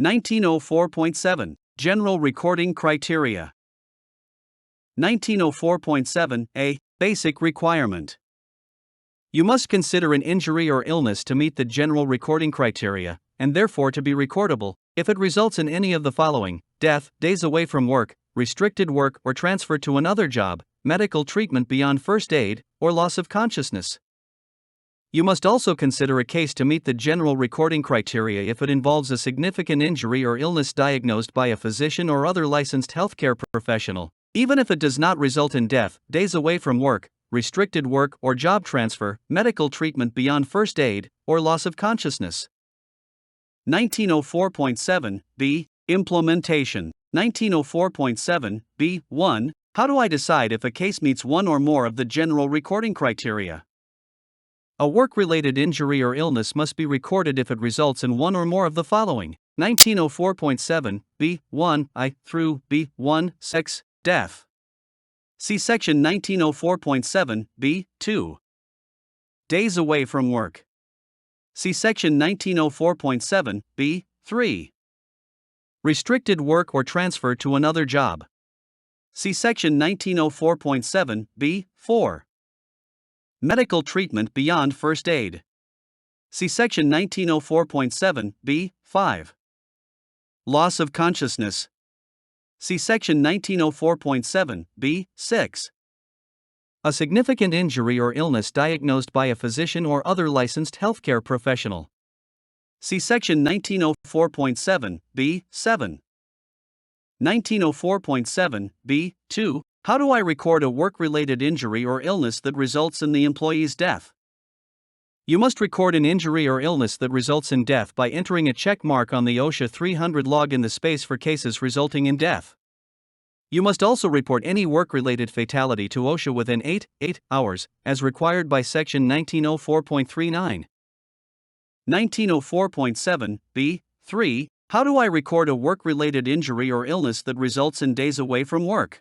1904.7 General Recording Criteria. 1904.7a Basic Requirement. You must consider an injury or illness to meet the general recording criteria, and therefore to be recordable, if it results in any of the following: death, days away from work, restricted work or transfer to another job, medical treatment beyond first aid, or loss of consciousness. You must also consider a case to meet the general recording criteria if it involves a significant injury or illness diagnosed by a physician or other licensed healthcare professional, even if it does not result in death, days away from work, restricted work or job transfer, medical treatment beyond first aid, or loss of consciousness. 1904.7b Implementation. 1904.7b1 How do I decide if a case meets one or more of the general recording criteria? A work-related injury or illness must be recorded if it results in one or more of the following: 1904.7 B1 I through B1 6 death. See section 1904.7 B2. Days away from work. See section 1904.7 B3. Restricted work or transfer to another job. See section 1904.7 B4. Medical treatment beyond first aid. See section 1904.7 B5. Loss of consciousness. See section 1904.7 B6. A significant injury or illness diagnosed by a physician or other licensed healthcare professional. See section 1904.7 B7. 1904.7 B2 How do I record a work-related injury or illness that results in the employee's death? You must record an injury or illness that results in death by entering a check mark on the OSHA 300 log in the space for cases resulting in death. You must also report any work-related fatality to OSHA within 8 hours, as required by section 1904.39. 1904.7 B3 How do I record a work-related injury or illness that results in days away from work?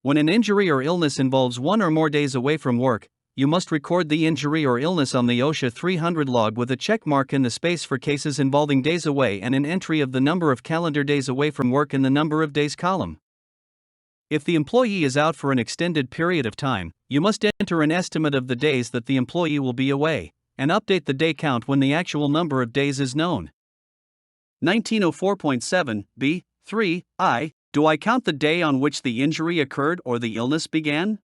When an injury or illness involves one or more days away from work, you must record the injury or illness on the OSHA 300 log with a check mark in the space for cases involving days away and an entry of the number of calendar days away from work in the number of days column. If the employee is out for an extended period of time, you must enter an estimate of the days that the employee will be away, and update the day count when the actual number of days is known. 1904.7 B3 I Do I count the day on which the injury occurred or the illness began?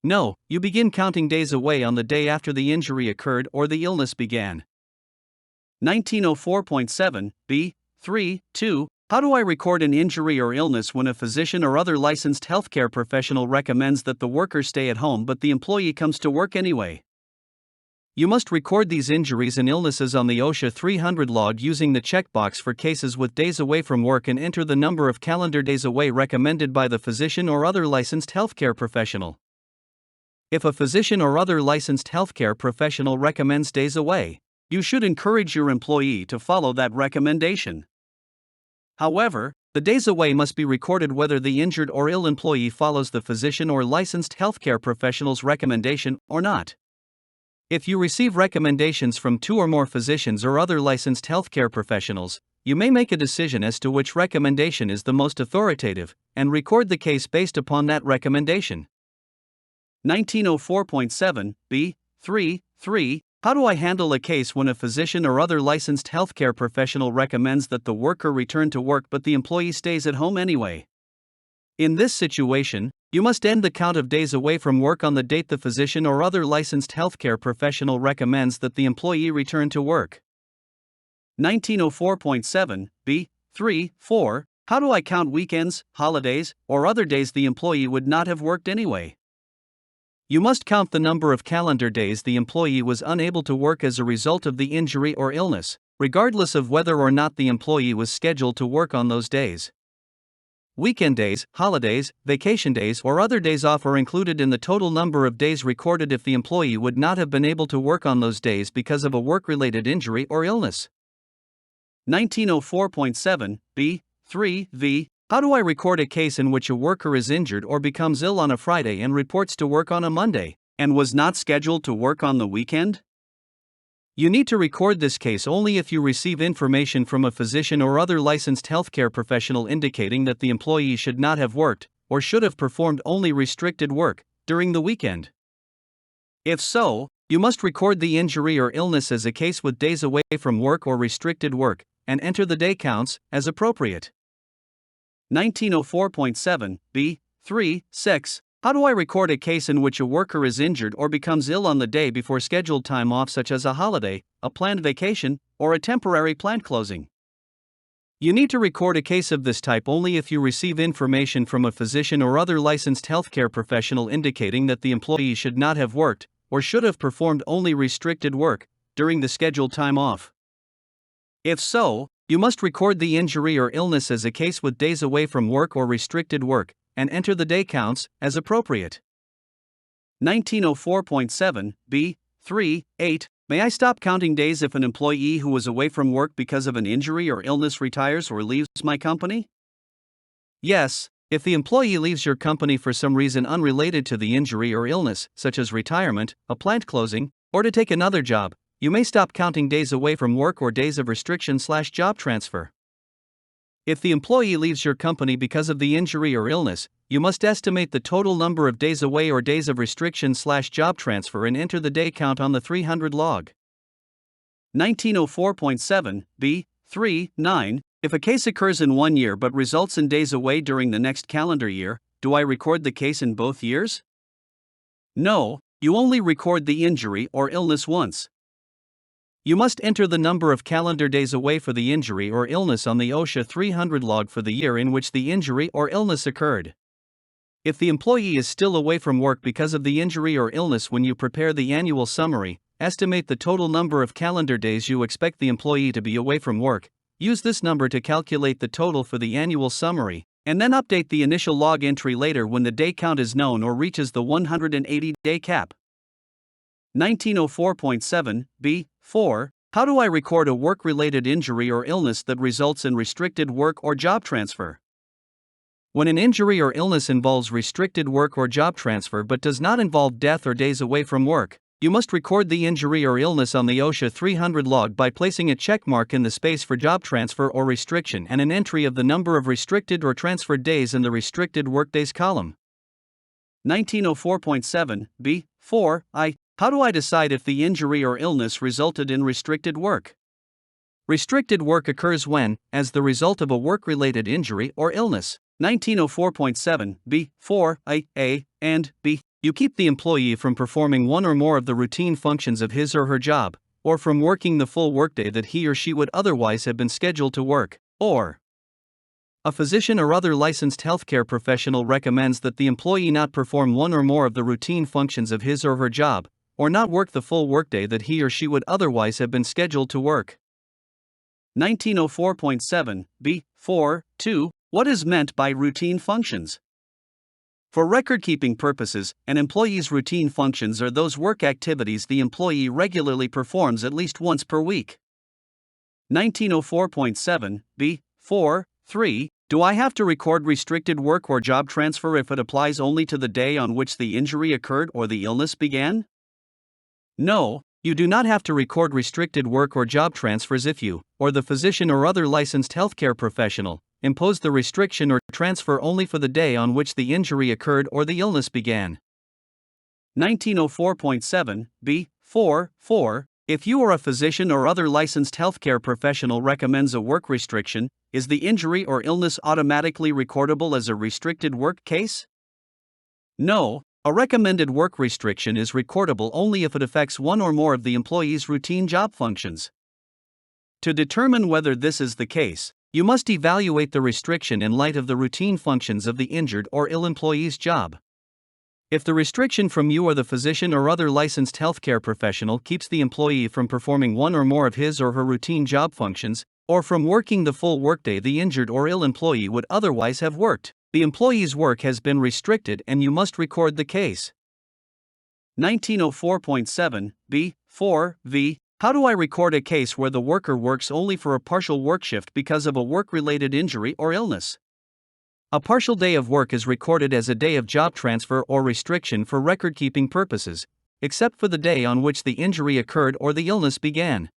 No, you begin counting days away on the day after the injury occurred or the illness began. 1904.7 B3 2 How do I record an injury or illness when a physician or other licensed healthcare professional recommends that the worker stay at home but the employee comes to work anyway? You must record these injuries and illnesses on the OSHA 300 log using the checkbox for cases with days away from work and enter the number of calendar days away recommended by the physician or other licensed healthcare professional. If a physician or other licensed healthcare professional recommends days away, you should encourage your employee to follow that recommendation. However, the days away must be recorded whether the injured or ill employee follows the physician or licensed healthcare professional's recommendation or not. If you receive recommendations from 2 or more physicians or other licensed healthcare professionals, you may make a decision as to which recommendation is the most authoritative, and record the case based upon that recommendation. 1904.7 B3 How do I handle a case when a physician or other licensed healthcare professional recommends that the worker return to work but the employee stays at home anyway? In this situation, you must end the count of days away from work on the date the physician or other licensed healthcare professional recommends that the employee return to work. 1904.7 B3 How do I count weekends, holidays, or other days the employee would not have worked anyway? You must count the number of calendar days the employee was unable to work as a result of the injury or illness, regardless of whether or not the employee was scheduled to work on those days. Weekend days, holidays, vacation days, or other days off are included in the total number of days recorded if the employee would not have been able to work on those days because of a work-related injury or illness. 1904.7 B3 How do I record a case in which a worker is injured or becomes ill on a Friday and reports to work on a Monday, and was not scheduled to work on the weekend? You need to record this case only if you receive information from a physician or other licensed healthcare professional indicating that the employee should not have worked, or should have performed only restricted work, during the weekend. If so, you must record the injury or illness as a case with days away from work or restricted work, and enter the day counts, as appropriate. 1904.7, b. 3, 6. How do I record a case in which a worker is injured or becomes ill on the day before scheduled time off, such as a holiday, a planned vacation, or a temporary plant closing? You need to record a case of this type only if you receive information from a physician or other licensed healthcare professional indicating that the employee should not have worked, or should have performed only restricted work, during the scheduled time off. If so, you must record the injury or illness as a case with days away from work or restricted work, and enter the day counts, as appropriate. 1904.7, b. 3, 8. May I stop counting days if an employee who was away from work because of an injury or illness retires or leaves my company? Yes, if the employee leaves your company for some reason unrelated to the injury or illness, such as retirement, a plant closing, or to take another job, you may stop counting days away from work or days of restriction/job transfer. If the employee leaves your company because of the injury or illness, you must estimate the total number of days away or days of restriction/job transfer and enter the day count on the 300 log. 1904.7, b. 3, 9. If a case occurs in 1 year but results in days away during the next calendar year, do I record the case in both years? No, you only record the injury or illness once. You must enter the number of calendar days away for the injury or illness on the OSHA 300 log for the year in which the injury or illness occurred. If the employee is still away from work because of the injury or illness when you prepare the annual summary, estimate the total number of calendar days you expect the employee to be away from work, use this number to calculate the total for the annual summary, and then update the initial log entry later when the day count is known or reaches the 180-day cap. 1904.7, b. 4. How do I record a work-related injury or illness that results in restricted work or job transfer? When an injury or illness involves restricted work or job transfer but does not involve death or days away from work, you must record the injury or illness on the OSHA 300 log by placing a check mark in the space for job transfer or restriction and an entry of the number of restricted or transferred days in the restricted workdays column. 1904.7, b. 4, I. How do I decide if the injury or illness resulted in restricted work? Restricted work occurs when, as the result of a work-related injury or illness, 1904.7, b. 4, a, and b. You keep the employee from performing one or more of the routine functions of his or her job, or from working the full workday that he or she would otherwise have been scheduled to work, or a physician or other licensed healthcare professional recommends that the employee not perform one or more of the routine functions of his or her job, or not work the full workday that he or she would otherwise have been scheduled to work. 1904.7, b. 4, 2. What is meant by routine functions? For record-keeping purposes, an employee's routine functions are those work activities the employee regularly performs at least once per week. 1904.7, b. 4, 3. Do I have to record restricted work or job transfer if it applies only to the day on which the injury occurred or the illness began? No, you do not have to record restricted work or job transfers if you, or the physician or other licensed healthcare professional, impose the restriction or transfer only for the day on which the injury occurred or the illness began. 1904.7, b. 4, 4. If you or a physician or other licensed healthcare professional recommends a work restriction, is the injury or illness automatically recordable as a restricted work case? No, a recommended work restriction is recordable only if it affects one or more of the employee's routine job functions. To determine whether this is the case, you must evaluate the restriction in light of the routine functions of the injured or ill employee's job. If the restriction from you or the physician or other licensed healthcare professional keeps the employee from performing one or more of his or her routine job functions, or from working the full workday the injured or ill employee would otherwise have worked, the employee's work has been restricted and you must record the case. 1904.7, b. 4, v. How do I record a case where the worker works only for a partial work shift because of a work-related injury or illness? A partial day of work is recorded as a day of job transfer or restriction for record-keeping purposes, except for the day on which the injury occurred or the illness began.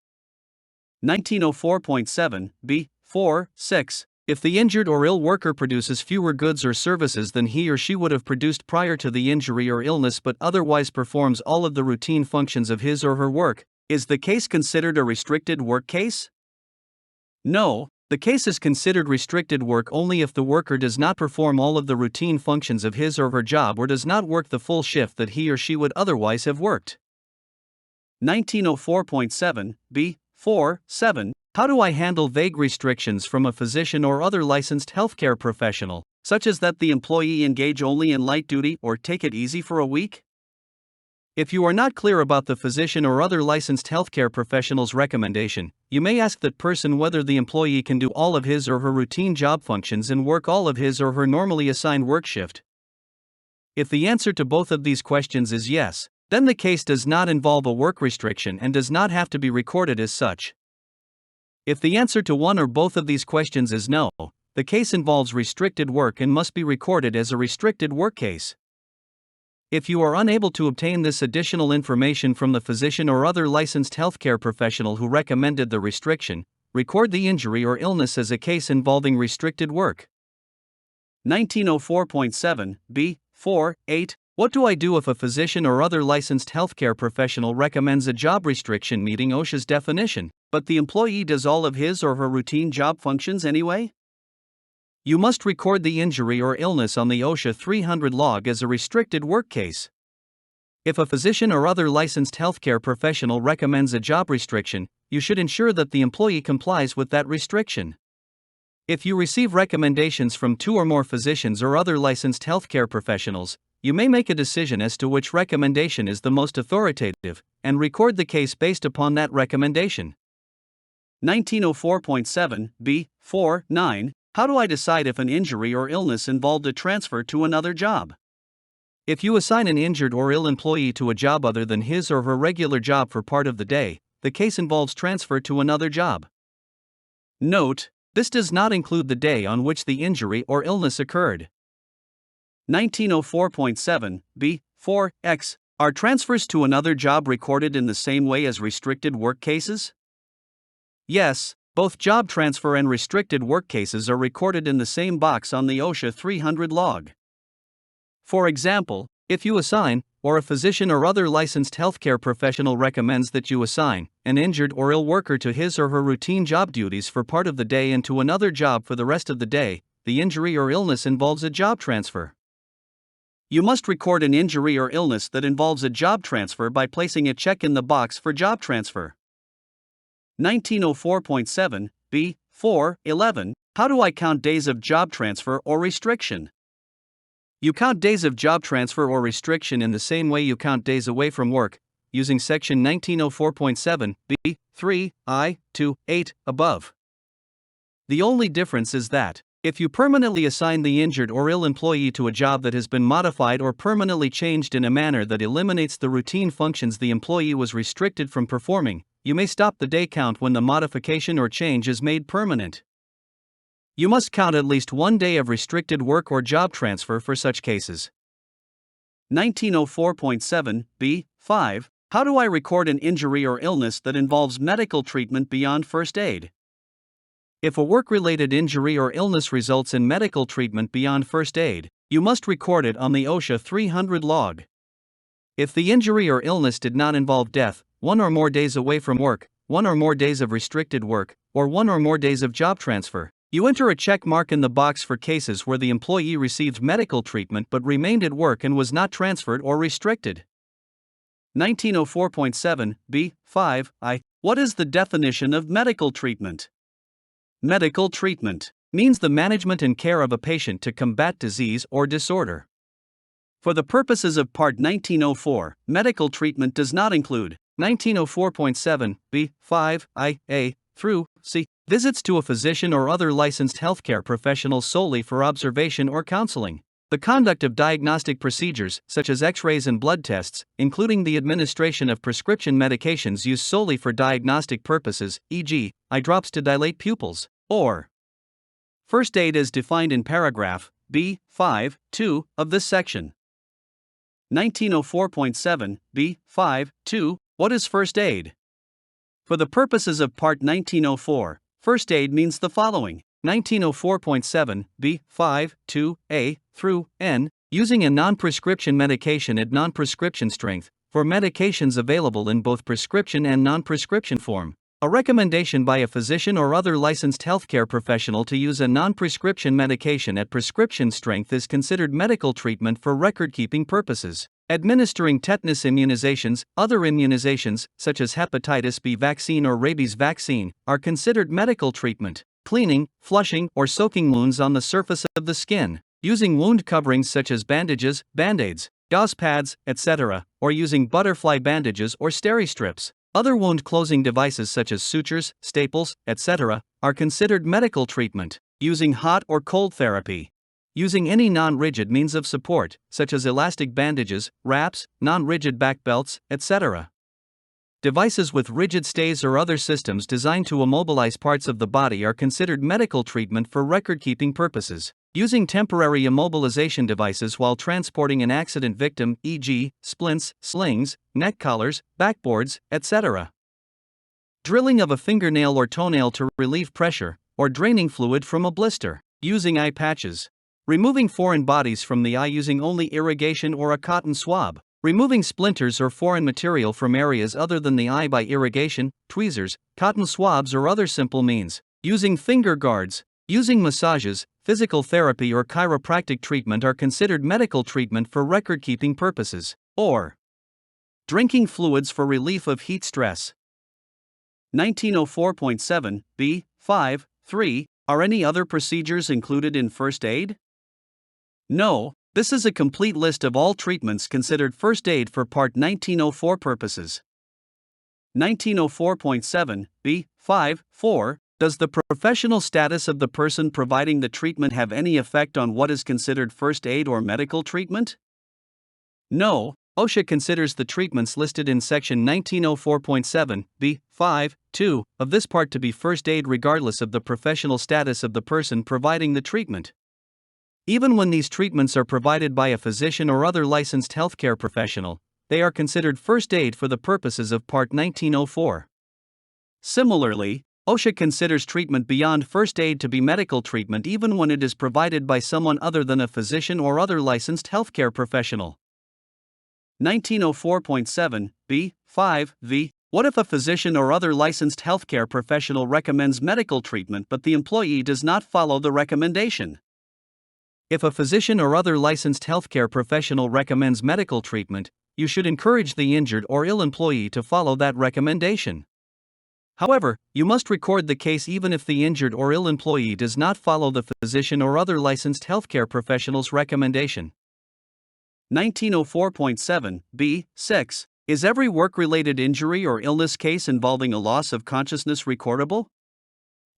1904.7 b. 4, 6. If the injured or ill worker produces fewer goods or services than he or she would have produced prior to the injury or illness but otherwise performs all of the routine functions of his or her work, is the case considered a restricted work case? No, the case is considered restricted work only if the worker does not perform all of the routine functions of his or her job or does not work the full shift that he or she would otherwise have worked. 1904.7 b. 4, 7. How do I handle vague restrictions from a physician or other licensed healthcare professional, such as that the employee engage only in light duty or take it easy for a week? If you are not clear about the physician or other licensed healthcare professional's recommendation, you may ask that person whether the employee can do all of his or her routine job functions and work all of his or her normally assigned work shift. If the answer to both of these questions is yes, then the case does not involve a work restriction and does not have to be recorded as such. If the answer to one or both of these questions is no, the case involves restricted work and must be recorded as a restricted work case. If you are unable to obtain this additional information from the physician or other licensed healthcare professional who recommended the restriction, record the injury or illness as a case involving restricted work. 1904.7 b. 4, 8. What do I do if a physician or other licensed healthcare professional recommends a job restriction meeting OSHA's definition, but the employee does all of his or her routine job functions anyway? You must record the injury or illness on the OSHA 300 log as a restricted work case. If a physician or other licensed healthcare professional recommends a job restriction, you should ensure that the employee complies with that restriction. If you receive recommendations from 2 or more physicians or other licensed healthcare professionals, you may make a decision as to which recommendation is the most authoritative, and record the case based upon that recommendation. 1904.7 b. 4, 9. How do I decide if an injury or illness involved a transfer to another job? If you assign an injured or ill employee to a job other than his or her regular job for part of the day, the case involves transfer to another job. Note, this does not include the day on which the injury or illness occurred. 1904.7 b. 4, x. Are transfers to another job recorded in the same way as restricted work cases? Yes, both job transfer and restricted work cases are recorded in the same box on the OSHA 300 log. For example, if you assign, or a physician or other licensed healthcare professional recommends that you assign, an injured or ill worker to his or her routine job duties for part of the day and to another job for the rest of the day, the injury or illness involves a job transfer. You must record an injury or illness that involves a job transfer by placing a check in the box for job transfer. 1904.7 b. 4, 11. How do I count days of job transfer or restriction? You count days of job transfer or restriction in the same way you count days away from work, using section 1904.7 b. 3, I, 2, 8, above. The only difference is that, if you permanently assign the injured or ill employee to a job that has been modified or permanently changed in a manner that eliminates the routine functions the employee was restricted from performing, you may stop the day count when the modification or change is made permanent. You must count at least 1 day of restricted work or job transfer for such cases. 1904.7 b. 5. How do I record an injury or illness that involves medical treatment beyond first aid? If a work-related injury or illness results in medical treatment beyond first aid, you must record it on the OSHA 300 log. If the injury or illness did not involve death, 1 or more days away from work, 1 or more days of restricted work, or 1 or more days of job transfer, you enter a check mark in the box for cases where the employee received medical treatment but remained at work and was not transferred or restricted. 1904.7 b. 5, I. What is the definition of medical treatment? Medical treatment means the management and care of a patient to combat disease or disorder. For the purposes of Part 1904, medical treatment does not include 1904.7 b. 5, I, a, through c. visits to a physician or other licensed healthcare professional solely for observation or counseling. The conduct of diagnostic procedures, such as X-rays and blood tests, including the administration of prescription medications used solely for diagnostic purposes, e.g., eye drops to dilate pupils, or first aid as defined in paragraph B. 5, 2 of this section. 1904.7b5.2 What is first aid? For the purposes of Part 1904, first aid means the following: 1904.7b5.2a through n, using a non-prescription medication at non-prescription strength, for medications available in both prescription and non-prescription form. A recommendation by a physician or other licensed healthcare professional to use a non-prescription medication at prescription strength is considered medical treatment for record-keeping purposes. Administering tetanus immunizations, other immunizations, such as hepatitis B vaccine or rabies vaccine, are considered medical treatment. Cleaning, flushing, or soaking wounds on the surface of the skin, using wound coverings such as bandages, band-aids, gauze pads, etc., or using butterfly bandages or steri-strips. Other wound closing devices such as sutures, staples, etc., are considered medical treatment. Using hot or cold therapy. Using any non-rigid means of support, such as elastic bandages, wraps, non-rigid back belts, etc. Devices with rigid stays or other systems designed to immobilize parts of the body are considered medical treatment for record-keeping purposes. Using temporary immobilization devices while transporting an accident victim, e.g., splints, slings, neck collars, backboards, etc. Drilling of a fingernail or toenail to relieve pressure, or draining fluid from a blister. Using eye patches. Removing foreign bodies from the eye using only irrigation or a cotton swab. Removing splinters or foreign material from areas other than the eye by irrigation, tweezers, cotton swabs, or other simple means. Using finger guards. Using massages, physical therapy, or chiropractic treatment are considered medical treatment for record-keeping purposes. Or drinking fluids for relief of heat stress. 1904.7b5.3 Are any other procedures included in first aid? No, this is a complete list of all treatments considered first aid for Part 1904 purposes. 1904.7b5.4 Does the professional status of the person providing the treatment have any effect on what is considered first aid or medical treatment? No, OSHA considers the treatments listed in Section 1904.7b5.2 of this part to be first aid regardless of the professional status of the person providing the treatment. Even when these treatments are provided by a physician or other licensed healthcare professional, they are considered first aid for the purposes of Part 1904. Similarly, OSHA considers treatment beyond first aid to be medical treatment even when it is provided by someone other than a physician or other licensed healthcare professional. 1904.7b5.v What if a physician or other licensed healthcare professional recommends medical treatment but the employee does not follow the recommendation? If a physician or other licensed healthcare professional recommends medical treatment, you should encourage the injured or ill employee to follow that recommendation. However, you must record the case even if the injured or ill employee does not follow the physician or other licensed healthcare professional's recommendation. 1904.7b6 Is every work-related injury or illness case involving a loss of consciousness recordable?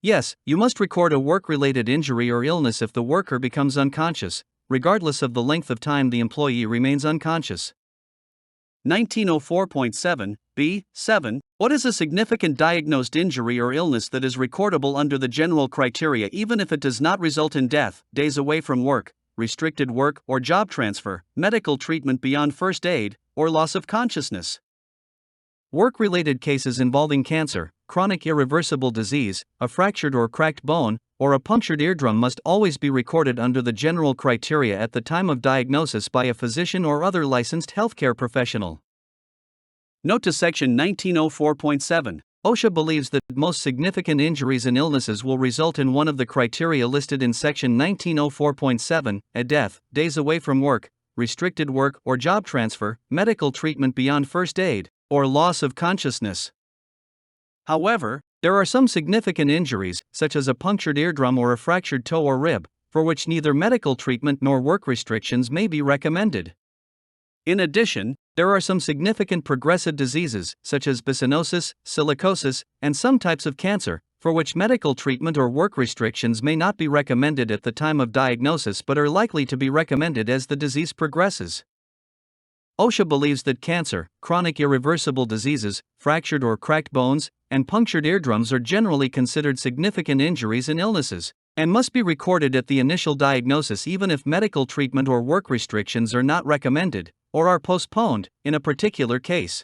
Yes, you must record a work-related injury or illness if the worker becomes unconscious, regardless of the length of time the employee remains unconscious. 1904.7b7 What is a significant diagnosed injury or illness that is recordable under the general criteria even if it does not result in death, days away from work, restricted work or job transfer, medical treatment beyond first aid, or loss of consciousness? Work-related cases involving cancer, chronic irreversible disease, a fractured or cracked bone, or a punctured eardrum must always be recorded under the general criteria at the time of diagnosis by a physician or other licensed healthcare professional. Note to Section 1904.7. OSHA believes that most significant injuries and illnesses will result in one of the criteria listed in Section 1904.7, a death, days away from work, restricted work or job transfer, medical treatment beyond first aid, or loss of consciousness. However, there are some significant injuries, such as a punctured eardrum or a fractured toe or rib, for which neither medical treatment nor work restrictions may be recommended. In addition, there are some significant progressive diseases, such as byssinosis, silicosis, and some types of cancer, for which medical treatment or work restrictions may not be recommended at the time of diagnosis but are likely to be recommended as the disease progresses. OSHA believes that cancer, chronic irreversible diseases, fractured or cracked bones, and punctured eardrums are generally considered significant injuries and illnesses, and must be recorded at the initial diagnosis even if medical treatment or work restrictions are not recommended, or are postponed, in a particular case.